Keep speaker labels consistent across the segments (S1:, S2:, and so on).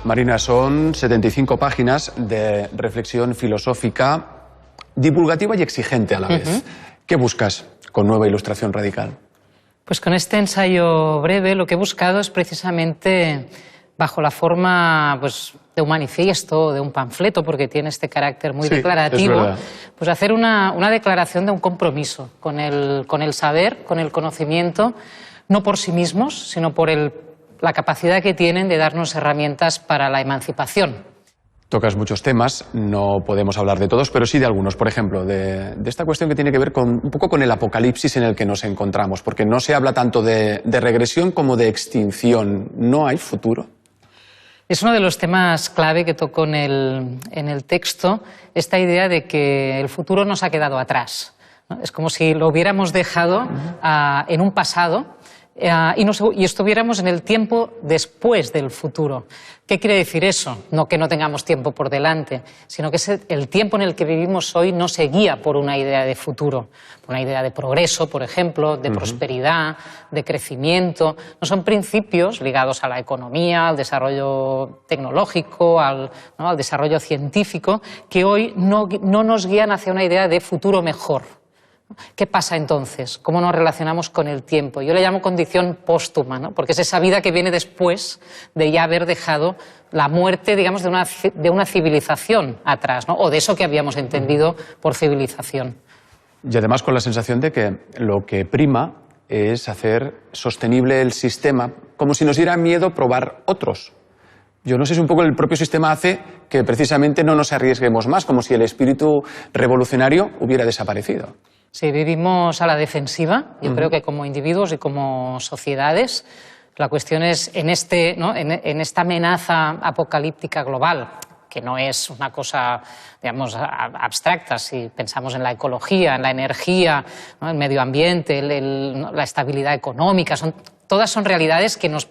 S1: Marina, son 75 páginas de reflexión filosófica, divulgativa y exigente a la vez. ¿Qué buscas con Nueva Ilustración Radical?
S2: Pues con este ensayo breve lo que he buscado es precisamente, bajo la forma pues, de un manifiesto, de un panfleto, porque tiene este carácter muy declarativo, pues hacer una declaración de un compromiso con el saber, con el conocimiento, no por sí mismos, sino por la capacidad que tienen de darnos herramientas para la emancipación.
S1: Tocas muchos temas, no podemos hablar de todos, pero sí de algunos. Por ejemplo, de esta cuestión que tiene que ver un poco con el apocalipsis en el que nos encontramos, porque no se habla tanto de regresión como de extinción. ¿No hay futuro?
S2: Es uno de los temas clave que toco en el texto, esta idea de que el futuro nos ha quedado atrás, ¿no? Es como si lo hubiéramos dejado en un pasado y estuviéramos en el tiempo después del futuro. ¿Qué quiere decir eso? No que no tengamos tiempo por delante, sino que el tiempo en el que vivimos hoy no se guía por una idea de futuro, por una idea de progreso, por ejemplo, de prosperidad, de crecimiento. No son principios ligados a la economía, al desarrollo tecnológico, al desarrollo científico, que hoy no nos guían hacia una idea de futuro mejor. ¿Qué pasa entonces? ¿Cómo nos relacionamos con el tiempo? Yo le llamo condición póstuma, ¿no? Porque es esa vida que viene después de ya haber dejado la muerte, digamos, de una civilización atrás, ¿no? O de eso que habíamos entendido por civilización.
S1: Y además con la sensación de que lo que prima es hacer sostenible el sistema, como si nos diera miedo probar otros. Yo no sé si un poco el propio sistema hace que precisamente no nos arriesguemos más, como si el espíritu revolucionario hubiera desaparecido.
S2: Sí, vivimos a la defensiva, yo creo que como individuos y como sociedades. La cuestión es en esta amenaza apocalíptica global, que no es una cosa, digamos, abstracta. Si pensamos en la ecología, en la energía, ¿no? El medio ambiente, la estabilidad económica, todas son realidades que nos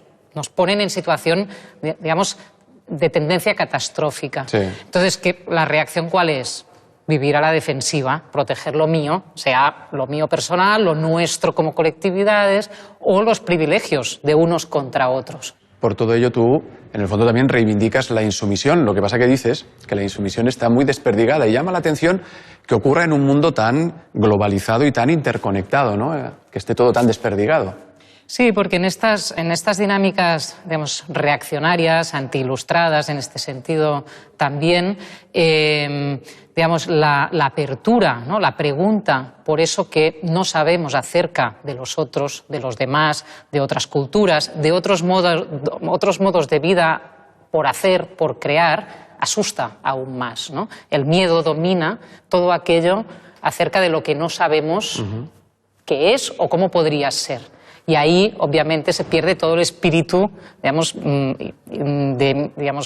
S2: ponen en situación, digamos, de tendencia catastrófica.
S1: Sí.
S2: Entonces, ¿la reacción cuál es? Vivir a la defensiva, proteger lo mío, sea lo mío personal, lo nuestro como colectividades o los privilegios de unos contra otros.
S1: Por todo ello tú, en el fondo, también reivindicas la insumisión. Lo que pasa que dices que la insumisión está muy desperdigada y llama la atención que ocurra en un mundo tan globalizado y tan interconectado, ¿no? Que esté todo tan desperdigado.
S2: Sí, porque en estas dinámicas, digamos, reaccionarias, antiilustradas, en este sentido también, digamos, la apertura, ¿no? La pregunta por eso que no sabemos acerca de los otros, de los demás, de otras culturas, de otros modos de vida por hacer, por crear, asusta aún más, ¿no? El miedo domina todo aquello acerca de lo que no sabemos qué es o cómo podría ser. Y ahí, obviamente, se pierde todo el espíritu, digamos,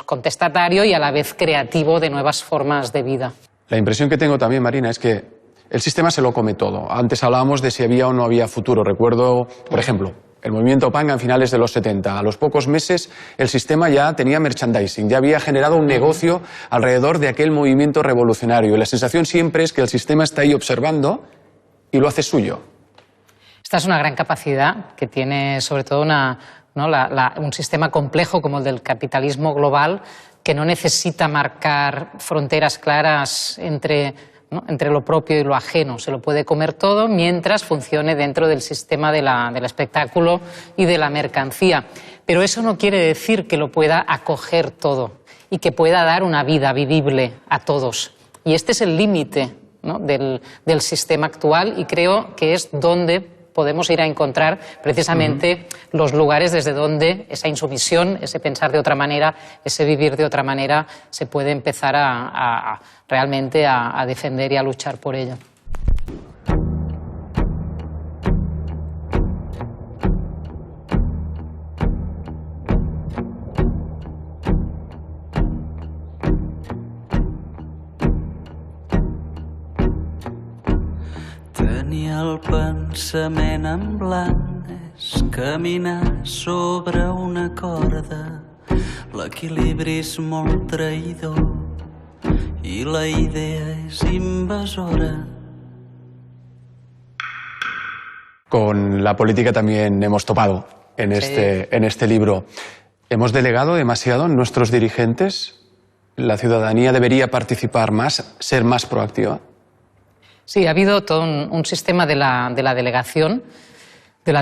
S2: contestatario y a la vez creativo de nuevas formas de vida.
S1: La impresión que tengo también, Marina, es que el sistema se lo come todo. Antes hablábamos de si había o no había futuro. Recuerdo, por ejemplo, el movimiento punk a finales de los 70. A los pocos meses el sistema ya tenía merchandising, ya había generado un negocio alrededor de aquel movimiento revolucionario. Y la sensación siempre es que el sistema está ahí observando y lo hace suyo.
S2: Esta es una gran capacidad que tiene sobre todo un sistema complejo como el del capitalismo global, que no necesita marcar fronteras claras entre lo propio y lo ajeno. Se lo puede comer todo mientras funcione dentro del sistema del espectáculo y de la mercancía. Pero eso no quiere decir que lo pueda acoger todo y que pueda dar una vida vivible a todos. Y este es el límite, ¿no? del sistema actual, y creo que es donde podemos ir a encontrar precisamente los lugares desde donde esa insumisión, ese pensar de otra manera, ese vivir de otra manera, se puede empezar realmente a defender y a luchar por ello.
S3: Tenia el pensament en blanc, és caminar sobre una corda. L'equilibri és molt traïdor i la idea és invasora.
S1: Con la política también hemos topado en este libro. ¿Hemos delegado demasiado en nuestros dirigentes? ¿La ciudadanía debería participar más, ser más proactiva?
S2: Sí, ha habido todo un sistema de la delegación, de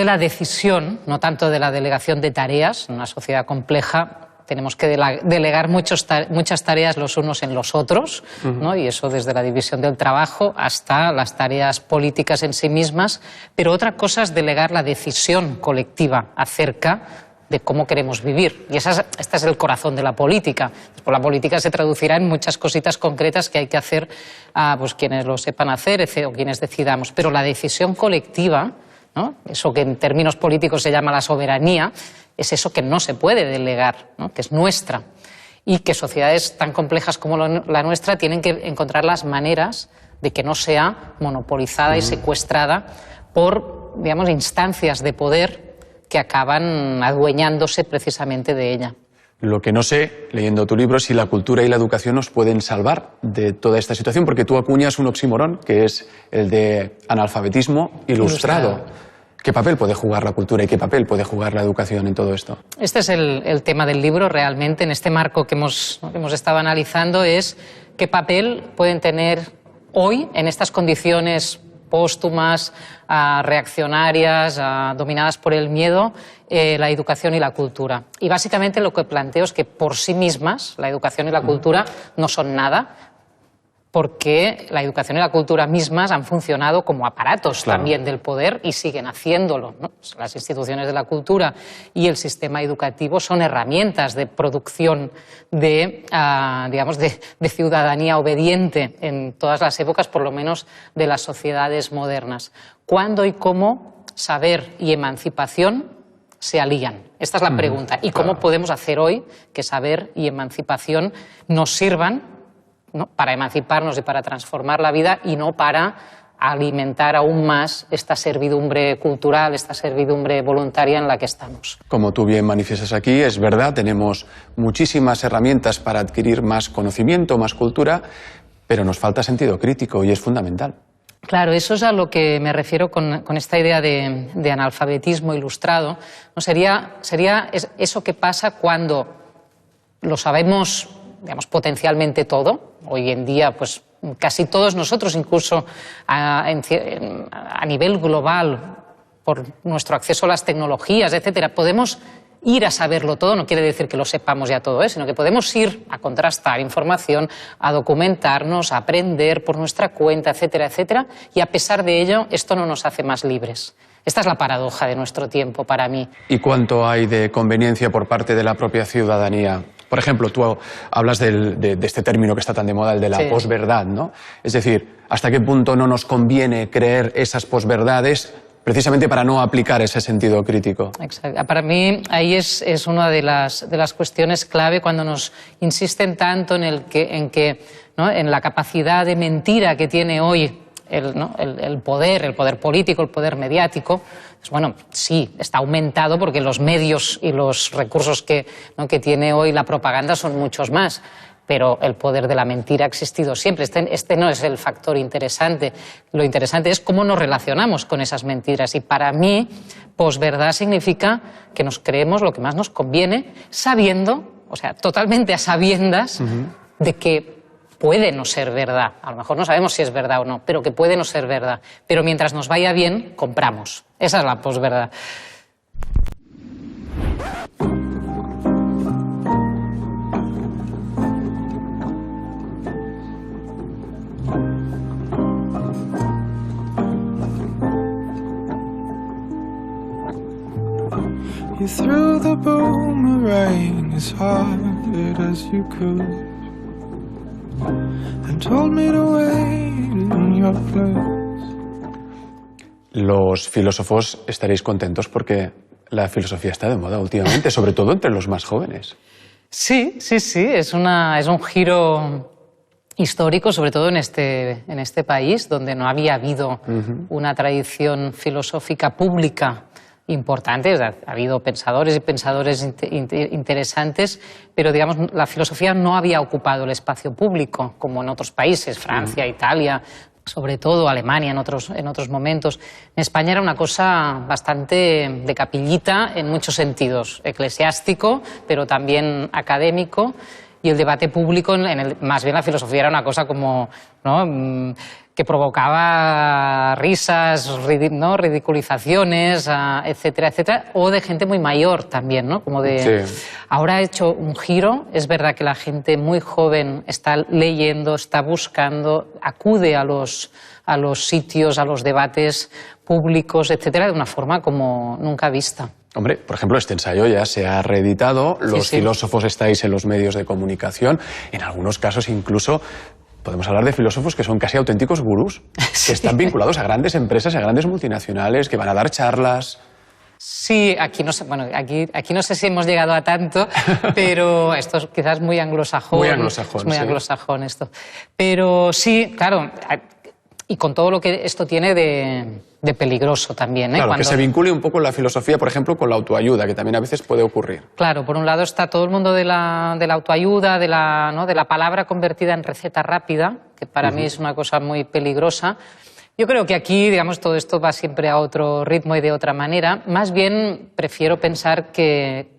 S2: la decisión, no tanto de la delegación de tareas. En una sociedad compleja tenemos que delegar muchas tareas los unos en los otros, ¿no? Y eso desde la división del trabajo hasta las tareas políticas en sí mismas. Pero otra cosa es delegar la decisión colectiva acerca de cómo queremos vivir. Y este es el corazón de la política. Después la política se traducirá en muchas cositas concretas que hay que hacer a pues, quienes lo sepan hacer o quienes decidamos. Pero la decisión colectiva, ¿no? Eso que en términos políticos se llama la soberanía, es eso que no se puede delegar, ¿no? Que es nuestra. Y que sociedades tan complejas como la nuestra tienen que encontrar las maneras de que no sea monopolizada y secuestrada por, digamos, instancias de poder que acaban adueñándose precisamente de ella.
S1: Lo que no sé, leyendo tu libro, es si la cultura y la educación nos pueden salvar de toda esta situación, porque tú acuñas un oxímoron, que es el de analfabetismo ilustrado. ¿Qué papel puede jugar la cultura y qué papel puede jugar la educación en todo esto?
S2: Este es el tema del libro realmente, en este marco que hemos estado analizando, es qué papel pueden tener hoy en estas condiciones póstumas, reaccionarias, dominadas por el miedo, la educación y la cultura. Y básicamente lo que planteo es que por sí mismas la educación y la cultura no son nada, porque la educación y la cultura mismas han funcionado como aparatos también del poder y siguen haciéndolo, ¿no? Las instituciones de la cultura y el sistema educativo son herramientas de producción digamos, de ciudadanía obediente en todas las épocas, por lo menos de las sociedades modernas. ¿Cuándo y cómo saber y emancipación se alían? Esta es la pregunta. ¿Y cómo podemos hacer hoy que saber y emancipación nos sirvan, ¿no?, para emanciparnos y para transformar la vida y no para alimentar aún más esta servidumbre cultural, esta servidumbre voluntaria en la que estamos?
S1: Como tú bien manifiestas aquí, es verdad, tenemos muchísimas herramientas para adquirir más conocimiento, más cultura, pero nos falta sentido crítico y es fundamental.
S2: Claro, eso es a lo que me refiero con esta idea de analfabetismo ilustrado. ¿No? Sería eso que pasa cuando lo sabemos, digamos, potencialmente todo. Hoy en día, pues casi todos nosotros, incluso a nivel global, por nuestro acceso a las tecnologías, etcétera, podemos ir a saberlo todo. No quiere decir que lo sepamos ya todo, sino que podemos ir a contrastar información, a documentarnos, a aprender por nuestra cuenta, etcétera, etcétera. Y a pesar de ello, esto no nos hace más libres. Esta es la paradoja de nuestro tiempo para mí.
S1: ¿Y cuánto hay de conveniencia por parte de la propia ciudadanía? Por ejemplo, tú hablas de este término que está tan de moda, el de la posverdad, ¿no? Es decir, ¿hasta qué punto no nos conviene creer esas posverdades precisamente para no aplicar ese sentido crítico?
S2: Exacto. Para mí ahí es una de las cuestiones clave cuando nos insisten tanto en la capacidad de mentira que tiene hoy el poder político, el poder mediático. Pues bueno, sí, está aumentado porque los medios y los recursos que tiene hoy la propaganda son muchos más. Pero el poder de la mentira ha existido siempre. Este no es el factor interesante. Lo interesante es cómo nos relacionamos con esas mentiras. Y para mí, posverdad significa que nos creemos lo que más nos conviene, sabiendo, o sea, totalmente a sabiendas de que puede no ser verdad. A lo mejor no sabemos si es verdad o no, pero que puede no ser verdad. Pero mientras nos vaya bien, compramos. Esa es la posverdad.
S4: You threw the boomerang as hard as you could and told me to wait in your place.
S1: Los filósofos estaréis contentos porque la filosofía está de moda últimamente, sobre todo entre los más jóvenes.
S2: Sí, es un giro histórico, sobre todo en este país, donde no había habido una tradición filosófica pública importante. Ha habido pensadores y pensadores interesantes, pero digamos, la filosofía no había ocupado el espacio público como en otros países, Francia, Italia, sobre todo Alemania en otros momentos. En España era una cosa bastante de capillita en muchos sentidos, eclesiástico, pero también académico, y el debate público, más bien la filosofía era una cosa como, ¿no?, que provocaba risas, ¿no?, ridiculizaciones, etcétera, etcétera, o de gente muy mayor también, ¿no? Como de... Sí. Ahora ha hecho un giro, es verdad que la gente muy joven está leyendo, está buscando, acude a los sitios, a los debates públicos, etcétera, de una forma como nunca vista.
S1: Hombre, por ejemplo, este ensayo ya se ha reeditado, los filósofos estáis en los medios de comunicación, en algunos casos incluso podemos hablar de filósofos que son casi auténticos gurús, que están vinculados a grandes empresas, a grandes multinacionales, que van a dar charlas.
S2: Sí, aquí no sé, bueno, aquí no sé si hemos llegado a tanto, pero esto es quizás muy anglosajón.
S1: Muy anglosajón,
S2: es muy anglosajón esto. Pero sí, claro, y con todo lo que esto tiene de peligroso también, ¿eh?
S1: Claro, que se vincule un poco la filosofía, por ejemplo, con la autoayuda, que también a veces puede ocurrir.
S2: Claro, por un lado está todo el mundo de la autoayuda, ¿no?, de la palabra convertida en receta rápida, que para mí es una cosa muy peligrosa. Yo creo que aquí, digamos, todo esto va siempre a otro ritmo y de otra manera. Más bien prefiero pensar que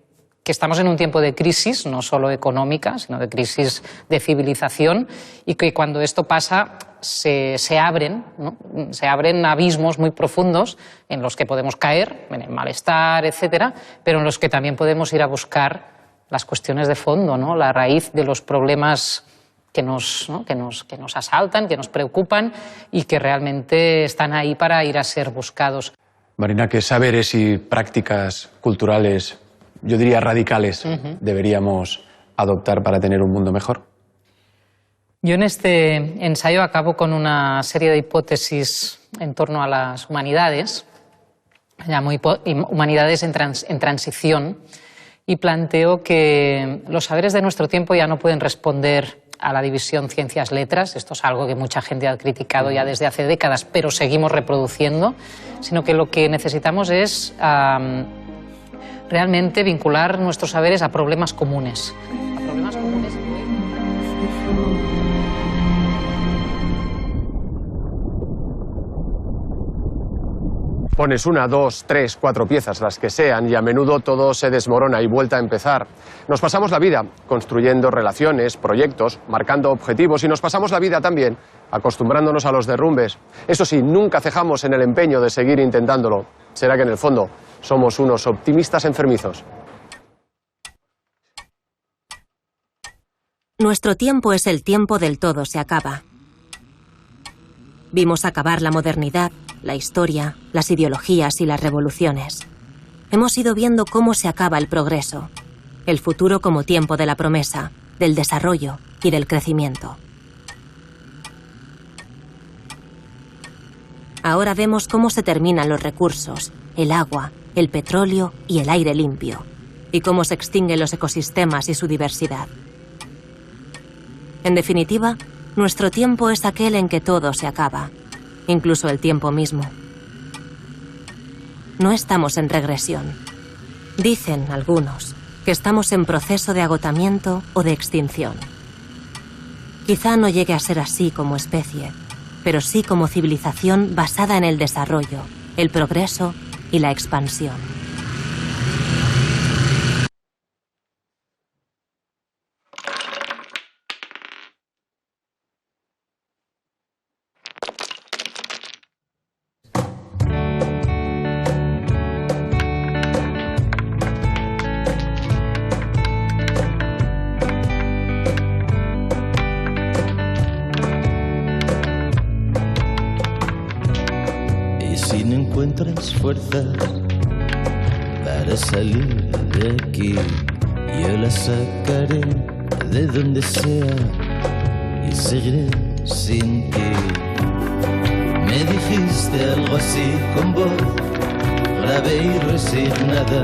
S2: estamos en un tiempo de crisis, no solo económica, sino de crisis de civilización, y que cuando esto pasa se abren, ¿no?, se abren abismos muy profundos en los que podemos caer, en el malestar, etcétera, pero en los que también podemos ir a buscar las cuestiones de fondo, ¿no?, la raíz de los problemas que nos asaltan, que nos preocupan y que realmente están ahí para ir a ser buscados.
S1: Marina, ¿qué saberes y prácticas culturales, yo diría radicales, deberíamos adoptar para tener un mundo mejor?
S2: Yo en este ensayo acabo con una serie de hipótesis en torno a las humanidades, llamo humanidades en transición, y planteo que los saberes de nuestro tiempo ya no pueden responder a la división ciencias-letras, esto es algo que mucha gente ha criticado ya desde hace décadas, pero seguimos reproduciendo, sino que lo que necesitamos es realmente vincular nuestros saberes a problemas comunes.
S5: Pones 1, 2, 3, 4 piezas, las que sean, y a menudo todo se desmorona y vuelta a empezar. Nos pasamos la vida construyendo relaciones, proyectos, marcando objetivos, y nos pasamos la vida también acostumbrándonos a los derrumbes. Eso sí, nunca cejamos en el empeño de seguir intentándolo. ¿Será que en el fondo somos unos optimistas enfermizos?
S6: Nuestro tiempo es el tiempo del todo se acaba. Vimos acabar la modernidad, la historia, las ideologías y las revoluciones. Hemos ido viendo cómo se acaba el progreso, el futuro como tiempo de la promesa, del desarrollo y del crecimiento. Ahora vemos cómo se terminan los recursos, el agua, el petróleo y el aire limpio, y cómo se extinguen los ecosistemas y su diversidad. En definitiva, nuestro tiempo es aquel en que todo se acaba, incluso el tiempo mismo. No estamos en regresión. Dicen algunos que estamos en proceso de agotamiento o de extinción. Quizá no llegue a ser así como especie, pero sí como civilización basada en el desarrollo, el progreso y la expansión.
S7: Encuentras fuerzas para salir de aquí, yo las sacaré de donde sea y seguiré sin ti. Me dijiste algo así con voz grave y resignada,